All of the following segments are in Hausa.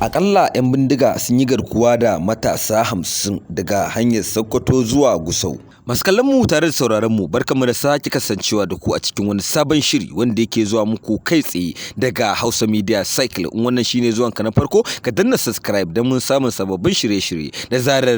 Akalla 'yan bindiga sun yi garkuwa da matasa 50 daga hanyar Sokoto zuwa Gusau. Masu kallon mu tare da sauraron mu barkamu da sake kasancewa da ku a cikin wani sabon shiri wanda yake zuwa muku kai tsaye daga Hausa Media Cycle. In wannan shine zuwan ka na farko, ka danna subscribe don mun samun sababbin shirye-shirye da zarar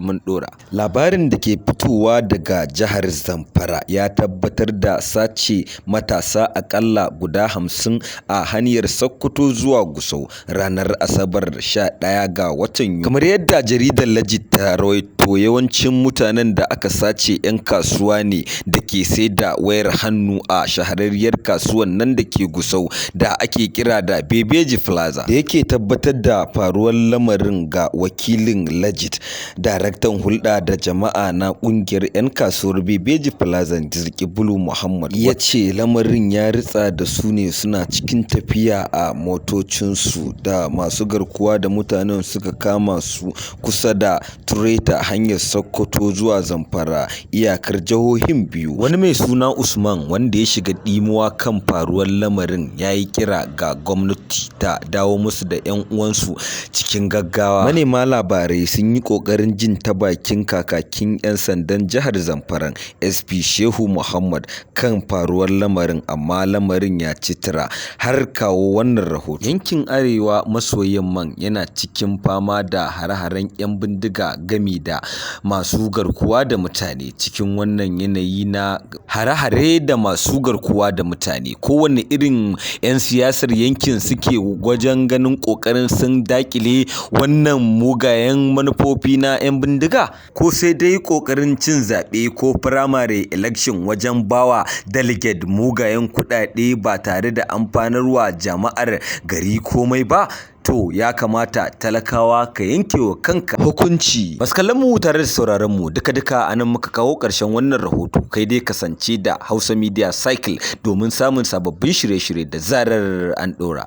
mun dora. Labarin da ke fitowa daga jihar Zamfara ya tabbatar da sace matasa akalla guda 50 a hanyar Sokoto zuwa Gusau ranar Asabar 11 ga watan Yuni. Kamar yadda jaridar Legit ta rawaito, yawancin mutanen da aka sace 'yan kasuwa ne da ke sai da wayar hannu a shahararriyar kasuwan nan da ke Gusau da ake kira da Bebeji Plaza. Da yake tabbatar da faruwar lamarin ga wakilin Legit, daraktan hulɗa da jama'a na ƙungiyar 'yan kasuwar Bebeji Plaza Zirkibulu Muhammad ya ce lamarin ya ritsa da su ne suna cikin tafiya a motocinsu da masu garkuwa da mutanen suka kama su kusa da Tureta hanyar Sokoto zuwa Zamfara, iyakar jihohin biyu. Wani mai suna Usman wanda ya shiga ɗimuwa kan faruwar lamarin ya yi kira ga gwamnati ta dawo musu da 'yan uwansu cikin gaggawa. Manema labarai sun yi ƙoƙarin jin ta bakin kakakin 'yan sandan jihar Zamfara SP Shehu Muhammad kan faruwar lamarin, amma lamarin ya ci tura har kawo wannan rahoto. Yankin Arewa maso yamman yana cikin fama da hare-haren 'yan bindiga gami da masu garkuwa da mutane. Cikin wannan yanayi na hare-hare da masu garkuwa da mutane, kowane irin 'yan siyasar yankin suke wajen ganin ƙoƙarin sun dakile wannan mugayen manufofi na 'yan bindiga, ko sai dai ƙoƙarin cin zaɓe ko primary election wajen bawa delegate mugayen kuɗaɗe ba tare da amfanarwa jama'ar gari komai ba. To ya kamata talakawa ka yanke wa kanka hukunci. Masu kallon mu tare da sauraron mu duka-duka anan muka kawo ƙarshen wannan rahoto. Kai dai kasance da Hausa Media Cycle domin samun sababbin shirye-shirye da zarar an ɗora.